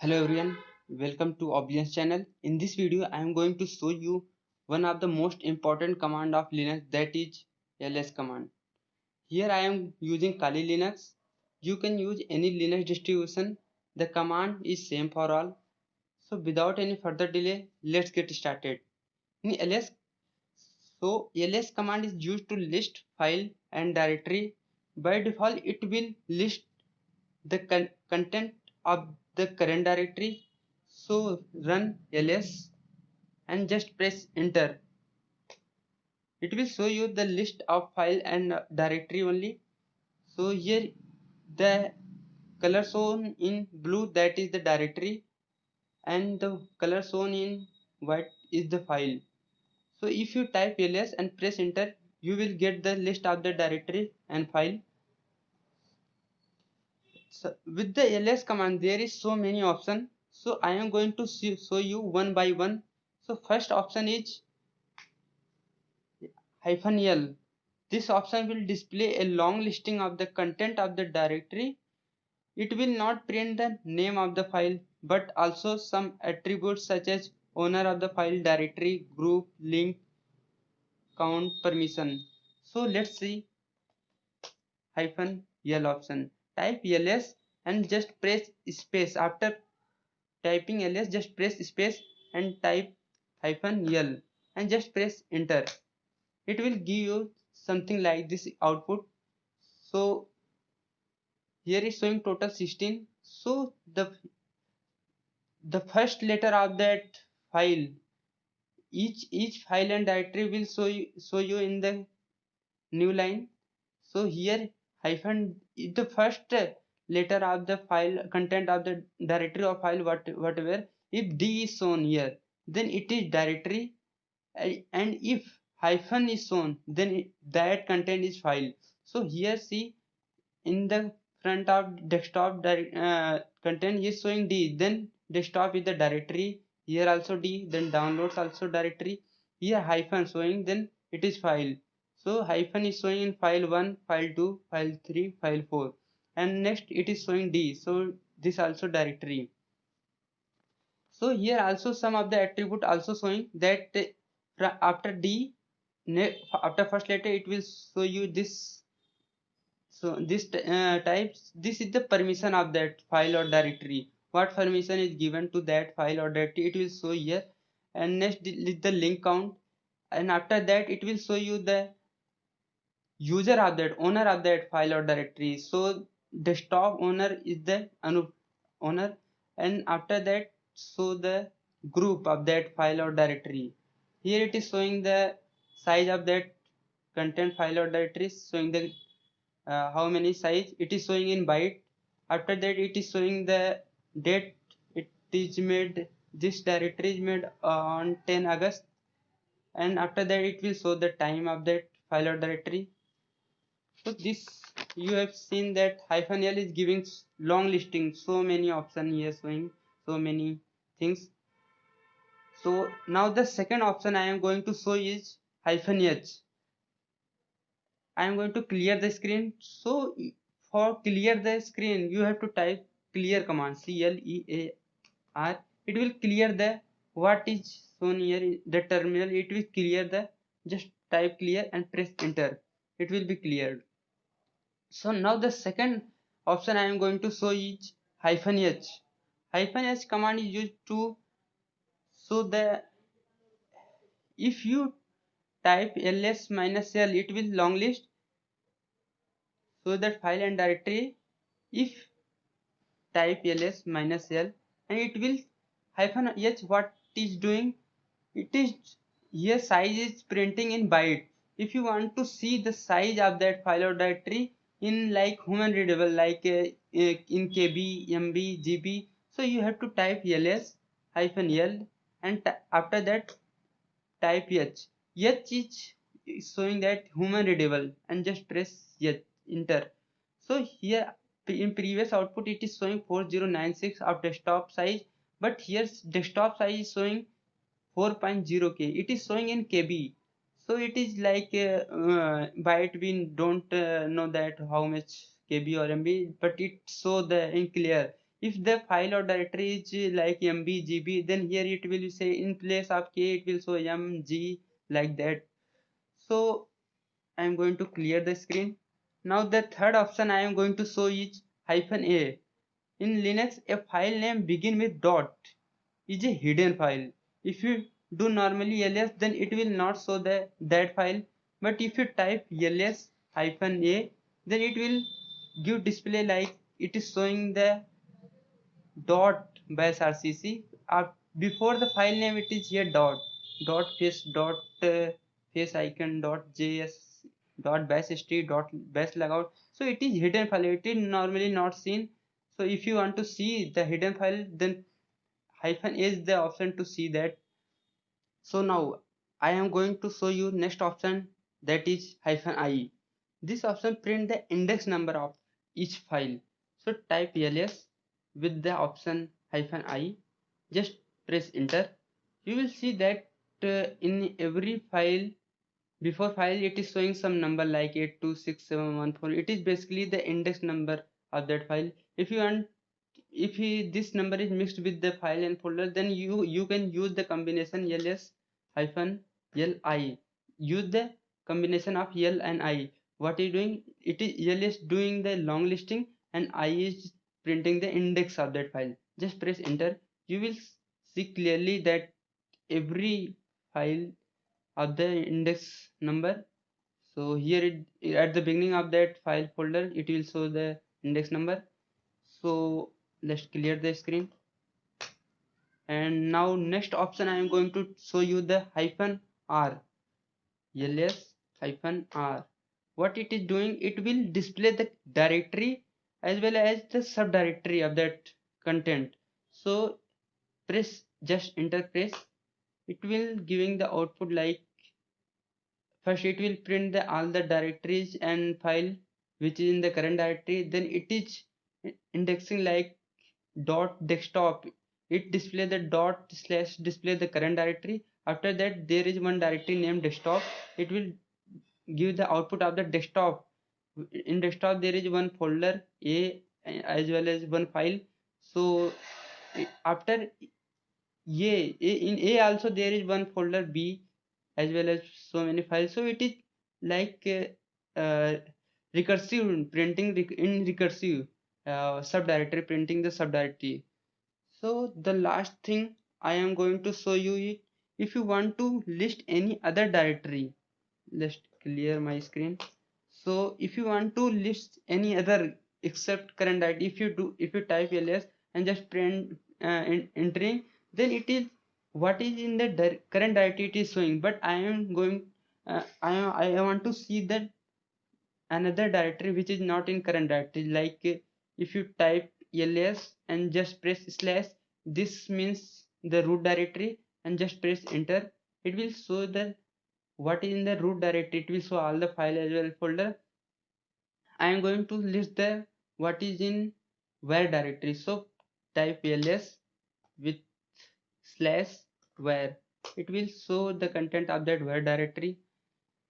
Hello everyone, welcome to Oblivion's channel. In this video, I am going to show you one of the most important command of Linux, that is ls command. Here I am using Kali Linux. You can use any Linux distribution. The command is same for all. So without any further delay, let's get started. In ls command is used to list file and directory. By default, it will list the content of the current directory. So run ls and just press enter. It will show you the list of file and directory only. So here the color shown in blue, that is the directory, and the color shown in white is the file. So if you type ls and press enter, you will get the list of the directory and file. So with the ls command there is so many options, so I am going to show you one by one. So first option is -l. This option will display a long listing of the content of the directory. It will not print the name of the file but also some attributes such as owner of the file, directory, group, link, count, permission. So let's see -l option. Type ls and just press space. After typing ls, just press space and type -l and just press enter. It will give you something like this output. So here is showing total 16. So the first letter of that file, each file and directory will show you in the new line. So here hyphen is the first letter of the file content of the directory or file, whatever. If d is shown here, then it is directory, and if hyphen is shown, then that content is file. So here see, in the front of desktop content is showing d, then desktop is the directory, here also d, then downloads also directory, here hyphen showing, then it is file. So hyphen is showing in file 1, file 2, file 3, file 4, and next it is showing d, so this also directory. So here also some of the attribute also showing that after d, after first letter, it will show you this. So this types, this is the permission of that file or directory. What permission is given to that file or directory, it will show here. And next is the link count, and after that it will show you the user of that, owner of that file or directory. So desktop owner is the owner, and after that show the group of that file or directory. Here it is showing the size of that content file or directory, showing the how many size, it is showing in byte. After that it is showing the date, it is made, this directory is made on 10 August, and after that it will show the time of that file or directory. So this, you have seen that -l is giving long listing, so many options here showing so many things. So now the second option I am going to show is -h. I am going to clear the screen. So for clear the screen, you have to type clear command, CLEAR. It will clear the what is shown here, the terminal. It will clear the, just type clear and press enter. It will be cleared. So now the second option I am going to show is -h. -h command is used to show the, if you type ls-l, it will long list so that file and directory. If type ls-l, and it will -h, what is doing, it is here size is printing in byte. If you want to see the size of that file or directory in like human readable, like in kb, mb, gb, so you have to type ls-l, and after that type h is showing that human readable, and just press enter. So here in previous output it is showing 4096 of desktop size, but here desktop size is showing 4.0k, it is showing in kb. So it is like byte, we don't know that how much kb or mb, but it show the in clear If the file or directory is like MB, GB, then here it will say in place of K, it will show MG like that. So I am going to clear the screen. Now the third option I am going to show is -a. In Linux, a file name begin with dot is a hidden file. If you do normally ls, then it will not show that file. But if you type ls-a, then it will give display like it is showing the dot bash rcc. Before the file name, it is here dot face face icon dot js dot bash st dot bash logout. So it is hidden file. It is normally not seen. So if you want to see the hidden file, then hyphen is the option to see that. So now I am going to show you next option, that is -i. This option print the index number of each file. So type ls with the option -i, just press enter. You will see that in every file, before file it is showing some number like 826714. It is basically the index number of that file. If you want, if this number is mixed with the file and folder, then you can use the combination ls hyphen li. Use the combination of l and I. What is doing, it is l is doing the long listing and I is printing the index of that file. Just press enter. You will see clearly that every file of the index number. So here at the beginning of that file folder, it will show the index number. So let's clear the screen. And now next option I am going to show you the -r. ls -r. What it is doing, it will display the directory as well as the subdirectory of that content. So press, just enter, press. It will giving the output like, first it will print the all the directories and file which is in the current directory. Then it is indexing like dot desktop. It display the dot slash display the current directory. After that there is one directory named desktop. It will give the output of the desktop. In desktop there is one folder a as well as one file. So after in a also there is one folder b as well as so many files. So it is like recursive printing in recursive subdirectory, printing the subdirectory. So the last thing I am going to show you is, if you want to list any other directory, let's clear my screen. So if you want to list any other except current directory, if you type ls and just print entering, then it is what is in the current directory it is showing. But I am going I want to see that another directory which is not in current directory. Like if you type ls and just press slash, this means the root directory, and just press enter, it will show the what is in the root directory. It will show all the file as well folder. I am going to list the what is in where directory. So type ls with slash where, it will show the content of that where directory.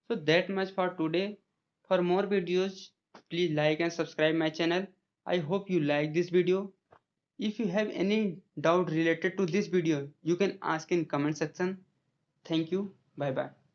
So that much for today. For more videos, please like and subscribe my channel. I hope you like this video. If you have any doubt related to this video, you can ask in comment section. Thank you. Bye bye.